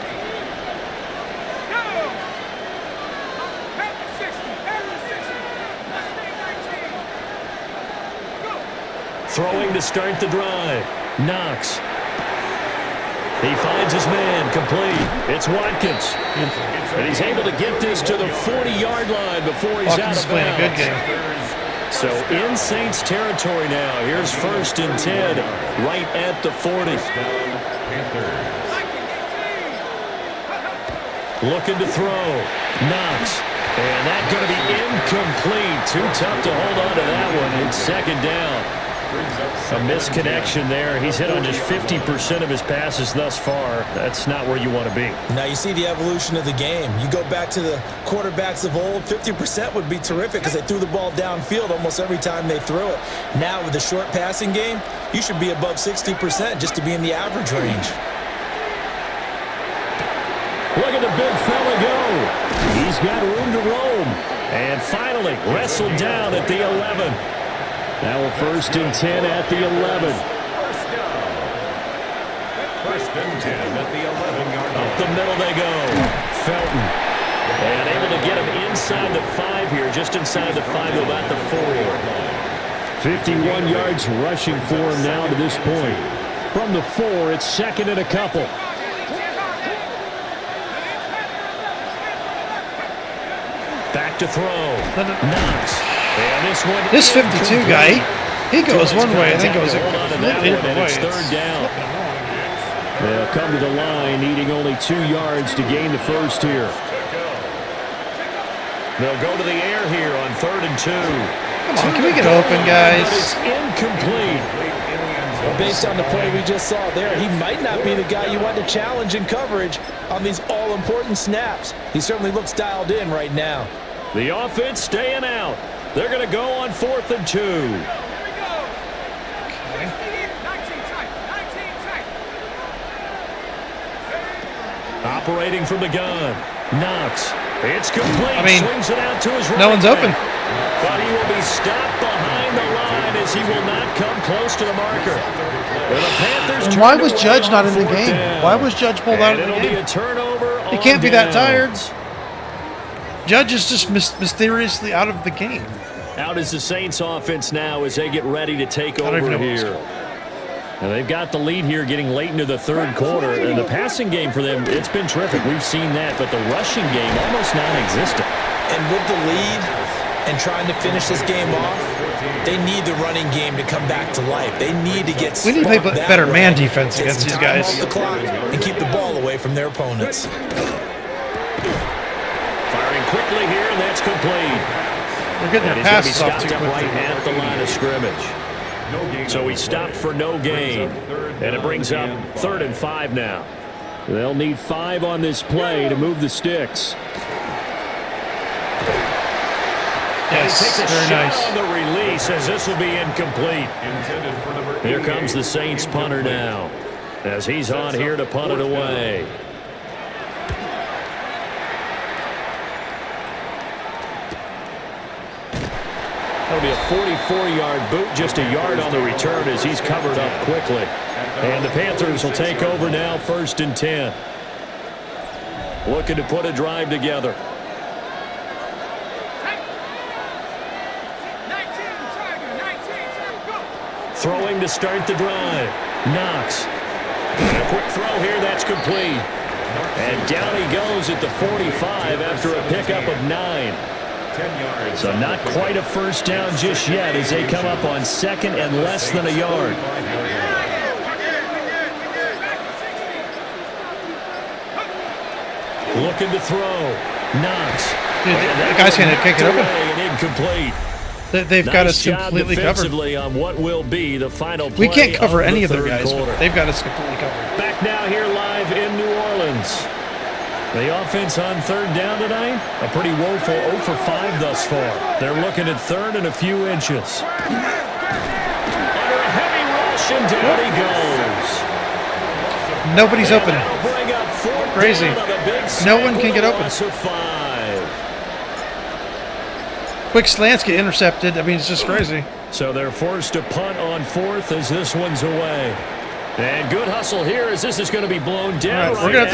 Throwing to start the drive. Knox. He finds his man, complete. It's Watkins. And he's able to get this to the 40-yard line before he's Watkins out is of playing a good bounds. game. So in Saints territory now. Here's 1st and 10 right at the 40. Looking to throw. Knox. And that's going to be incomplete. Too tough to hold on to that one. It's 2nd down. A misconnection there. He's hit on just 50% of his passes thus far. That's not where you want to be. Now you see the evolution of the game. You go back to the quarterbacks of old, 50% would be terrific because they threw the ball downfield almost every time they threw it. Now with the short passing game, you should be above 60% just to be in the average range. Look at the big fella go. He's got room to roam. And finally wrestled down at the 11. Now a 1st and 10 at the 11. First and 10 at the 11-yard line. Up the middle they go. Felton. And able to get him inside the 5 here, just inside the 5 to about the 4. 51 yards rushing for him now to this point. From the 4, it's 2nd and a couple. Back to throw. Knox. And This 52 guy, he goes one way and then goes a completely different way. It's 3rd down. They'll come to the line, needing only 2 yards to gain the 1st here. They'll go to the air here on 3rd and 2. Come on, can we get open, guys? It's incomplete. Based on the play we just saw there, he might not be the guy you want to challenge in coverage on these all-important snaps. He certainly looks dialed in right now. The offense staying out. They're going to go on 4th and 2. Operating from the gun. Knox. It's complete. Swings it out to his right. No one's open. But he will be stopped behind the line as he will not come close to the marker. The Panthers. And why was Judge not in the game? Why was Judge pulled out of the game? It'll be a turnover. He can't be that tired. Judge is just mysteriously out of the game. Out is the Saints offense now as they get ready to take over here. And they've got the lead here getting late into the 3rd quarter. And the passing game for them, it's been terrific. We've seen that. But the rushing game, almost non-existent. And with the lead and trying to finish this game off, they need the running game to come back to life. They need to get we need to play better man defense against these guys. Off the clock and keep the ball away from their opponents. Firing quickly here, and that's complete. We're getting their passes off too quickly. Right at the line of scrimmage. So he stopped for no gain. And it brings up 3rd and 5 now. They'll need 5 on this play to move the sticks. Yes, very nice. On the release as this will be incomplete. Here comes the Saints punter now as he's on here to punt it away. That'll be a 44-yard boot, just a yard on the return as he's covered up quickly. And the Panthers will take over now, 1st and 10. Looking to put a drive together. Throwing to start the drive. Knox. And a quick throw here, that's complete. And down he goes at the 45 after a pickup of 9. So not quite a 1st down just yet as they come up on 2nd and less than a yard. Looking to throw. Knox. Dude, the guy's going to kick it open. Incomplete. They've got us completely covered. On what will be the final play. We can't cover any of their guys, quarter. but they've got us completely covered. Back now here live in New Orleans. The offense on 3rd down tonight, a pretty woeful 0 for 5 thus far. They're looking at 3rd and a few inches. Under a heavy rush, and down he goes. Nobody's open. Crazy. No one can get open. Quick slants get intercepted. I mean, it's just crazy. So they're forced to punt on 4th as this one's away. And good hustle here as this is going to be blown down. Right, we're gonna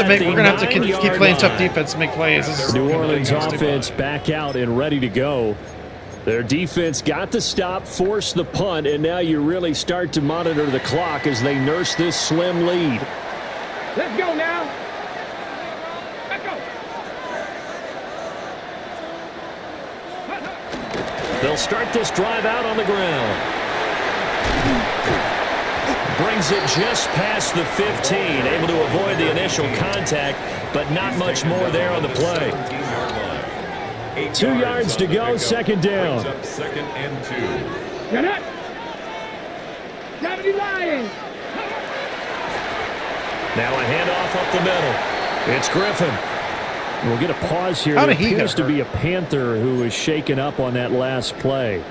have to keep playing tough defense to make plays. New Orleans offense back out and ready to go. Their defense got the stop, forced the punt, and now you really start to monitor the clock as they nurse this slim lead. Let's go now. Let's go. They'll start this drive out on the ground. Brings it just past the 15, able to avoid the initial contact, but not much more there on the play. 2 yards to go, 2nd down. 2nd and 2. You're not. 70 Lions. Now a handoff up the middle. It's Griffin. We'll get a pause here. How There did he appears get to be a Panther who was shaken up on that last play.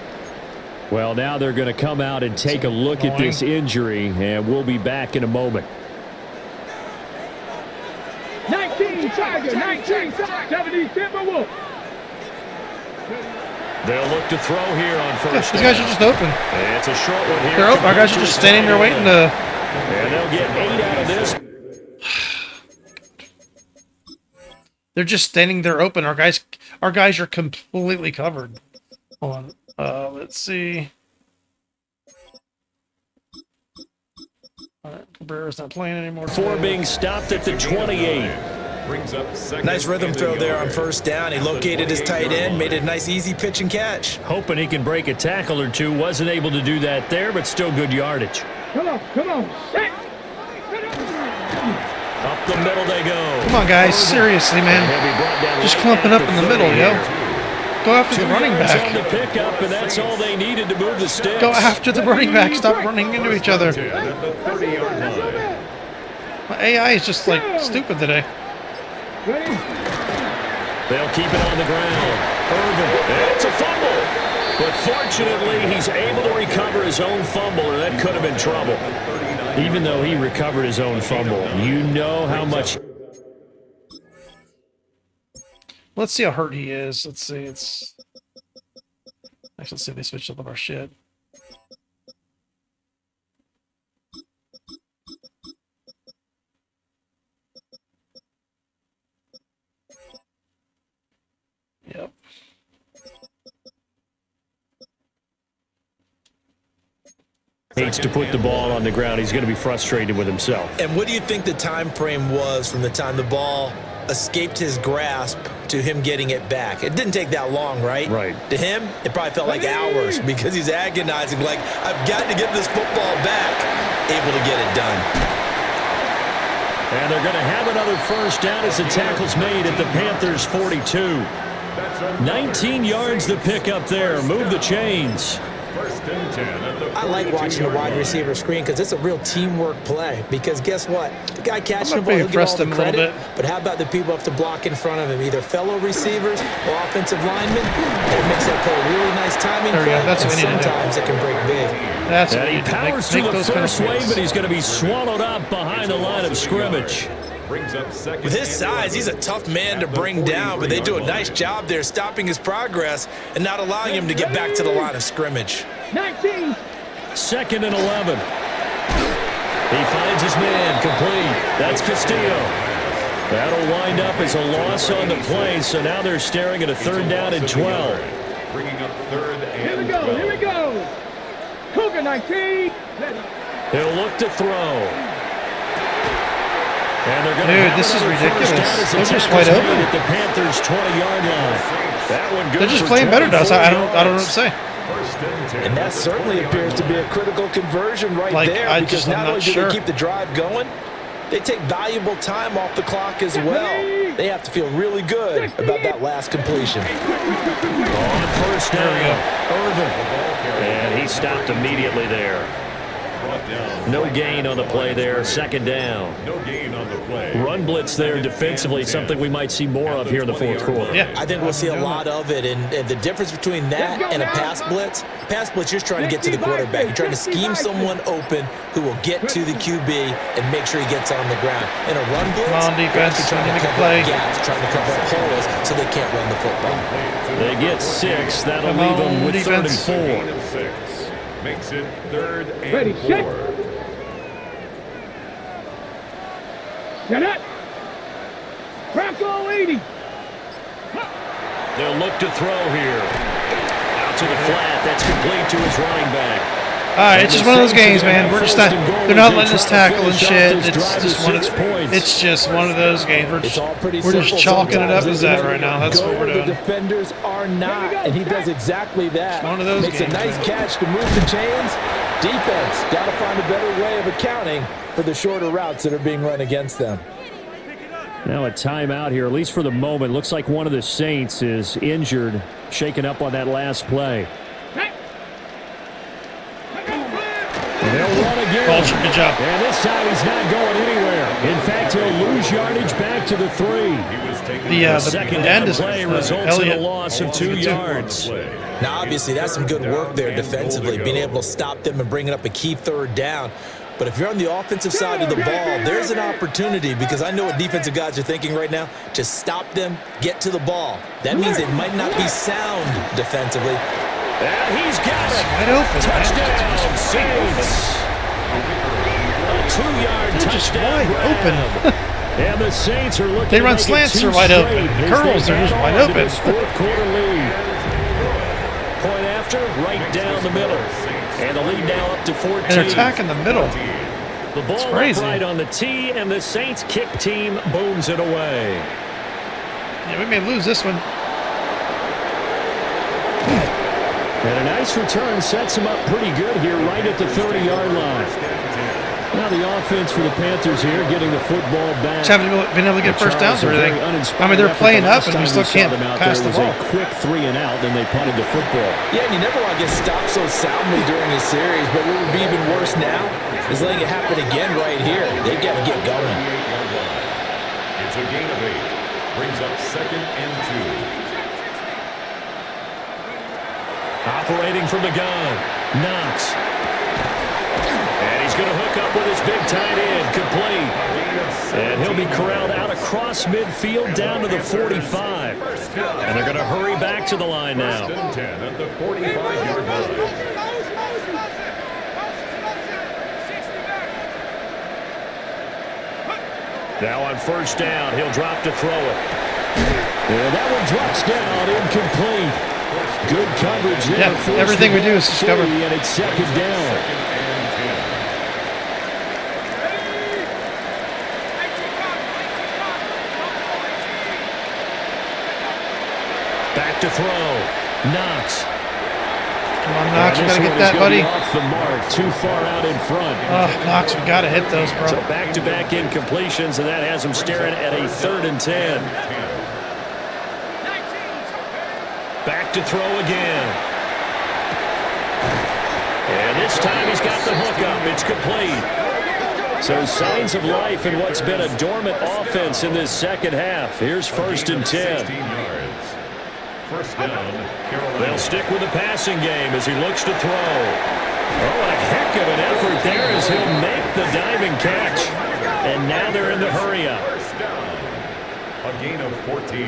Well, now they're going to come out and take a look at this injury, and we'll be back in a moment. 19 Tiger, 19 70 Timberwolf. They'll look to throw here on first. These guys are just open. It's a short one here. They're open. Our guys are just standing there waiting to. And they'll get 8 out of this. They're just standing there open. Our guys are completely covered. Hold on. Let's see. All right, Cabrera's not playing anymore. 4 being stopped at the 28. Brings up second. Nice rhythm throw there on first down. He located his tight end, made it a nice easy pitch and catch. Hoping he can break a tackle or two. Wasn't able to do that there, but still good yardage. Come on, set. Up the middle they go. Come on, guys. Seriously, man. Just clumping up in the middle, yo. Go after the running back. On the pickup, and that's all they needed to move the sticks. Go after the running back. Stop running into each other. My AI is just like stupid today. They'll keep it on the ground. Irvin, it's a fumble. But fortunately, he's able to recover his own fumble, and that could have been trouble. Even though he recovered his own fumble, you know how much. Let's see how hurt he is. Let's see. Actually, let's see if they switched up our shit. Yep. Hates to put the ball on the ground. He's going to be frustrated with himself. And what do you think the time frame was from the time the ball escaped his grasp to him getting it back? It didn't take that long, right? Right. To him, it probably felt like hours because he's agonizing, like, I've got to get this football back, able to get it done. And they're going to have another first down as the tackle's made at the Panthers' 42. 19 yards to pick up there. Move the chains. First and 10 at the I like watching the wide receiver screen because it's a real teamwork play. Because guess what? The guy catching the ball, he'll get all the credit. But how about the people who have to block in front of him, either fellow receivers or offensive linemen? It makes that play a really nice timing play. That's what we need to do. Sometimes it can break big. That's what He powers to the first wave, but he's going to be swallowed up behind the line of scrimmage. brings up second. With his size, he's a tough man to bring down, but they do a nice job there stopping his progress and not allowing him to get back to the line of scrimmage. 19. Second and 11. He finds his man complete. That's Castillo. That'll wind up as a loss on the play, so now they're staring at a third down and 12. Bringing up third and Here we go, 12. here we go. Cougar 19. He'll look to throw. And they're going Dude, this is ridiculous. They're just wide open. At the Panthers' 20-yard line. That one good. They're just playing better than us. I don't know what to say. And that certainly appears to be a critical conversion right there, because not only do they keep the drive going, they take valuable time off the clock as well. They have to feel really good about that last completion. On first down, Irvin. And he stopped immediately there. No gain on the play there. Second down. No gain on the play. Run blitz there defensively, something we might see more of here in the fourth quarter. Yeah. I think we'll see a lot of it, and the difference between that and a pass blitz, you're trying to get to the quarterback. You're trying to scheme someone open who will get to the QB and make sure he gets on the ground. In a run blitz, Come on, defense. you're trying to Make a cover play. up gaps, trying to cover up holes so they can't run the football. They get 6. That'll Come leave on, them with defense. 3rd and 4. Gain of 6. Makes it third and Ready, set. 4. Get it. Crackle 80. They'll look to throw here. Out to the flat. That's complete to his running back. All right, it's just one of those games, man. We're just not. They're not letting us tackle and shit. It's just one of those games. We're just chalking it up as that right now. That's what we're The doing. defenders are not, and he does exactly that. One of those Makes games, a nice man. catch to move the chains. Defense got to find a better way of accounting for the shorter routes that are being run against them. Now a timeout here, at least for the moment. Looks like one of the Saints is injured, shaken up on that last play. They'll run again. Vulture, good job. And this time he's not going anywhere. In fact, he'll lose yardage back to the 3. The second end down is play results in a Elliott. loss of 2 yards. Now, obviously, that's some good work there defensively, being able to stop them and bringing up a key third down. But if you're on the offensive side of the ball, there's an opportunity, because I know what defensive guys are thinking right now. Just stop them, get to the ball. That means it might not be sound defensively. And he's got it. Wide open. Touchdown, Saints. A 2-yard touchdown. Just wide open. And the Saints are looking. They run slants, they're wide open. The curls are just wide open. Fourth quarter lead. Point after, right down the middle. And the lead now up to 14. And they're attacking the middle. The ball right on the tee, and the Saints kick team booms it away. Yeah, we may lose this one. And a nice return sets him up pretty good here right at the 30-yard line. Now the offense for the Panthers here getting the football back. Just haven't been able to get first downs or anything. I mean, they're playing up and we still can't pass the ball. A quick 3 and out, then they punted the football. Yeah, and you never want to get stopped so soundly during a series, but what would be even worse now is letting it happen again right here. They've got to get going. It's a gain of 8. Brings up 2nd and 2. Operating from the gun. Knox. And he's going to hook up with his big tight end. Complete. And he'll be corralled out across midfield down to the 45. And they're going to hurry back to the line now. 10 at the 45-yard line. Now on first down, he'll drop to throw it. And that one drops down, incomplete. Good coverage there. Yeah, everything we do is just cover. And it's 2nd down. Back to throw. Knox. Come on, Knox, we got to get that, buddy. Off the mark, too far out in front. Oh, Knox, we got to hit those, bro. So back-to-back incompletions, and that has him staring at a 3rd and 10. Back to throw again. And this time he's got the hookup. It's complete. So signs of life in what's been a dormant offense in this second half. Here's 1st and 10. First down, Carolina. They'll stick with the passing game as he looks to throw. Oh, a heck of an effort there as he'll make the diving catch. And now they're in the hurry-up. First down. A gain of 14.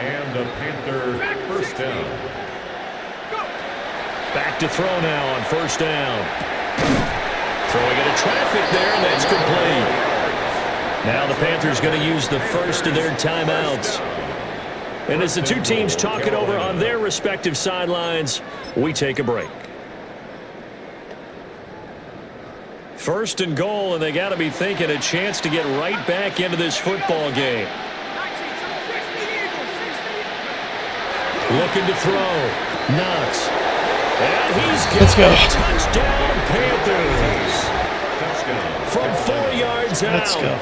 And the Panther first down. Back to throw now on first down. Throwing into traffic there, and that's complete. Now the Panthers going to use the first of their timeouts. And as the two teams talk it over on their respective sidelines, we take a break. 1st and goal, and they got to be thinking a chance to get right back into this football game. Looking to throw. Knox. And he's got a touchdown, Panthers. Touchdown. From 4 yards out. Let's go.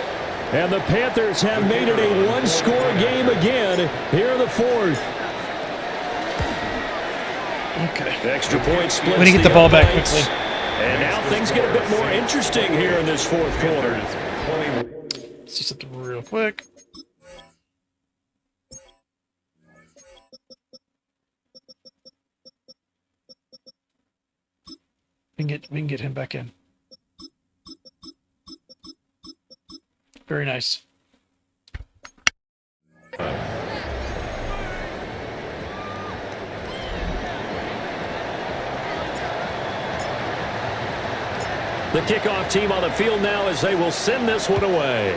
And the Panthers have made it a one-score game again here in the 4th. Okay. Extra point splits. We need to get the ball back quickly. And now things get a bit more interesting here in this 4th quarter. Let's see something real quick. We can get him back in. Very nice. The kickoff team on the field now as they will send this one away.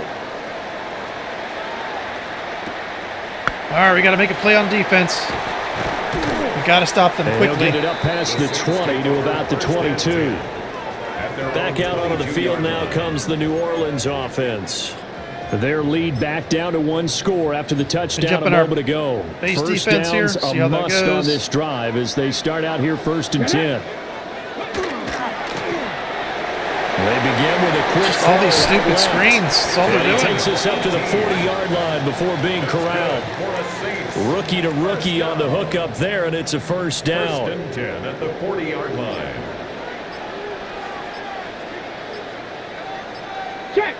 All right, we got to make a play on defense. We got to stop them quickly. They'll get it up past the 20 to about the 22. Back out onto the field now comes the New Orleans offense. Their lead back down to 1 score after the touchdown a moment ago. Base First defense here. downs See a how that must goes. on this drive as they start out here 1st and 10. They begin with a quick All these stupid screens. That's all they're He doing. takes us up to the 40-yard line before being corralled. Rookie to rookie on the hookup there, and it's a first down. 1st and 10 at the 40-yard line. Check.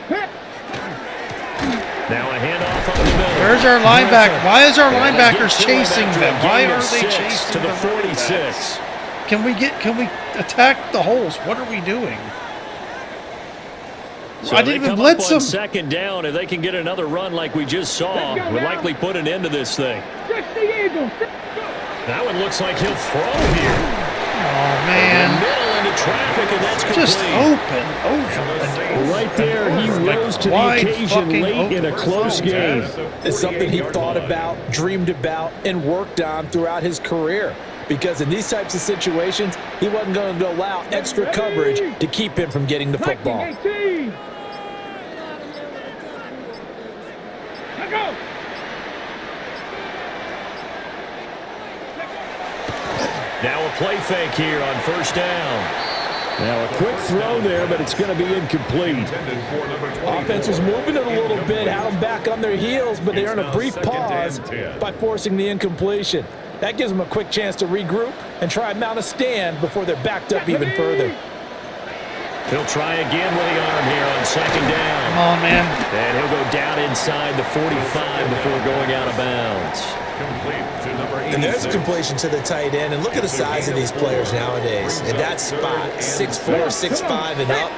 Now a handoff up the middle. Where's our linebacker? Why is our linebackers chasing them? Why are they chasing to the them? 46? Can we attack the holes? What are we doing? So I didn't even come blitz up on them. second down. If they can get another run like we just saw, would likely put an end to this thing. 60 Eagles. That one looks like he'll throw here. Oh, man. Middle into traffic, and that's complete. Just open. Right there, he rose to the occasion late in a close game. It's something he thought about, dreamed about, and worked on throughout his career. Because in these types of situations, he wasn't going to allow extra coverage to keep him from getting the football. 1918. Let go. Now a play fake here on first down. Now a quick throw there, but it's going to be incomplete. Offense was moving it a little bit, had them back on their heels, but they earned a brief pause by forcing the incompletion. That gives them a quick chance to regroup and try and mount a stand before they're backed up even further. He'll try again with the arm here on second down. Come on, man. And he'll go down inside the 45 before going out of bounds. And there's a completion to the tight end. And look at the size of these players nowadays. In that spot, 6'4", 6'5", and up.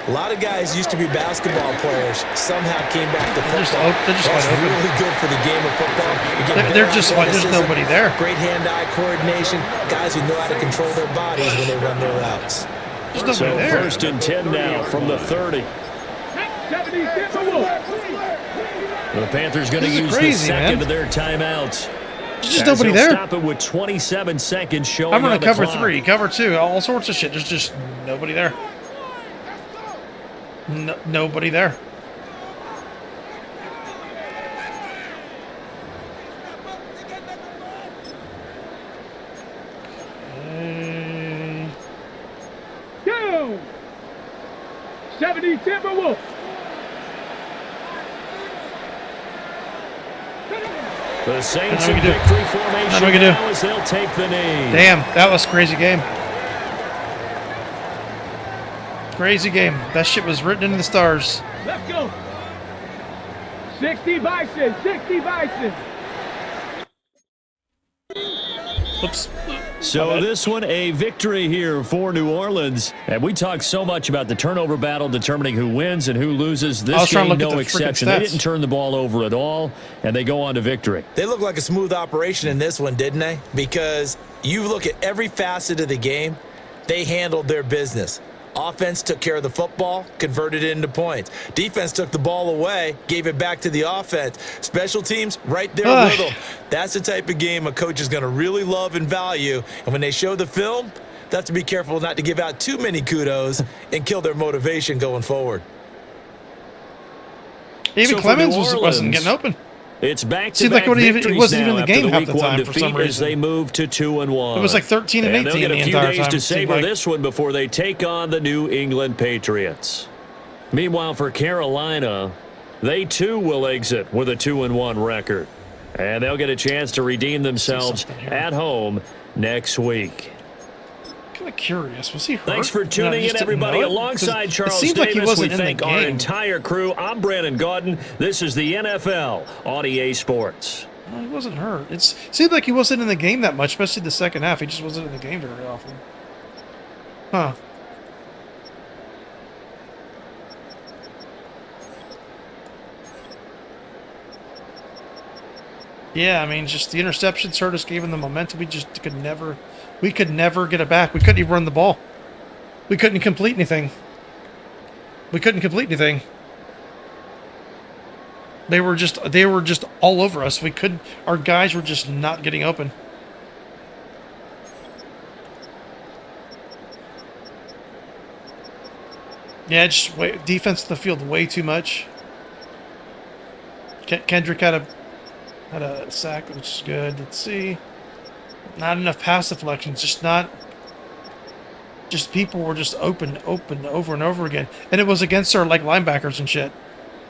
A lot of guys used to be basketball players. Somehow came back to football. They're just That's wide open. really good for the game of football. They're just like, there's nobody there. Great hand-eye coordination. Guys who know how to control their bodies when they run their routes. There's nobody So there. first and 10 now from the 30. 70 The Panthers going to This is use crazy, the second man. of their timeouts. There's just As nobody they'll there. Stop it with 27 seconds showing I'm going on to the cover clock. 3, cover 2, all sorts of shit. There's just nobody there. Nobody there. Down. 70 Timberwolves. The Saints Nothing in we can do. victory formation Nothing we can do. now as they'll take the knee. Damn, that was a crazy game. Crazy game. That shit was written into the stars. Let's go. 60 Bison. 60 Bison. Oops. So this one, a victory here for New Orleans. And we talked so much about the turnover battle determining who wins and who loses. I This was trying to game, look at no the freaking exception. They stats. didn't turn the ball over at all, and they go on to victory. They look like a smooth operation in this one, didn't they? Because you look at every facet of the game, they handled their business. Offense took care of the football, converted it into points. Defense took the ball away, gave it back to the offense. Special teams, right there with them. That's the type of game a coach is going to really love and value. And when they show the film, they have to be careful not to give out too many kudos and kill their motivation going forward. Even So for Clemens New wasn't Orleans, getting open. It's back to Seemed like back he victories wasn't even now in the after game half week the one time for some defeat as they reason. move to 2-1. It was like 13 and And they'll 18 get the a few entire days time. to it seemed savor like. this one before they take on the New England Patriots. Meanwhile, for Carolina, they too will exit with a 2-1 record. And they'll get a chance to redeem themselves at home next week. Kind of curious. Was he hurt? Thanks for tuning just in, didn't everybody. know it? Alongside 'Cause Charles it seemed like he Davis, wasn't we in the thank our game. entire crew. I'm Brandon Gaudin. This is the NFL on EA Sports. No, he wasn't hurt. It seemed like he wasn't in the game that much, especially the second half. He just wasn't in the game very often. Huh. Yeah, I mean, just the interceptions hurt us, gave him the momentum. We could never get it back. We couldn't even run the ball. We couldn't complete anything. They were just all over us. Our guys were just not getting open. Yeah, just defense in the field way too much. Kendrick had a sack, which is good. Let's see. Not enough pass deflections. Just people were just open over and over again. And it was against our linebackers and shit.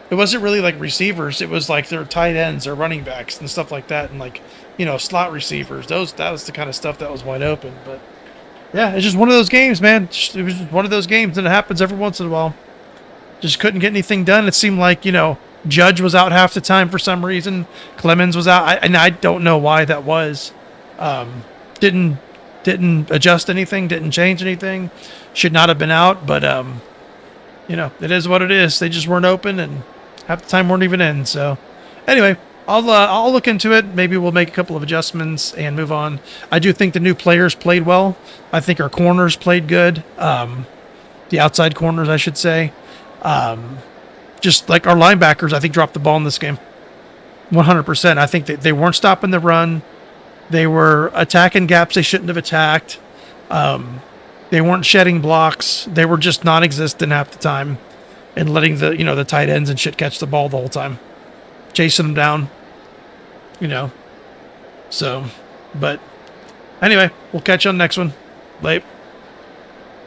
It wasn't really like receivers. It was like their tight ends or running backs and stuff like that. And slot receivers. That was the kind of stuff that was wide open. But yeah, it's just one of those games, man. It was just one of those games, and it happens every once in a while. Just couldn't get anything done. It seemed like, Judge was out half the time for some reason. Clemens was out, and I don't know why that was. Didn't adjust anything, didn't change anything. Should not have been out, but it is what it is. They just weren't open, and half the time weren't even in. So, anyway, I'll look into it. Maybe we'll make a couple of adjustments and move on. I do think the new players played well. I think our corners played good. The outside corners, I should say. Just like our linebackers, I think dropped the ball in this game. 100%. I think they weren't stopping the run. They were attacking gaps they shouldn't have attacked. They weren't shedding blocks. They were just non-existent half the time, and letting the tight ends and shit catch the ball the whole time, chasing them down. So, but anyway, we'll catch you on the next one. Late.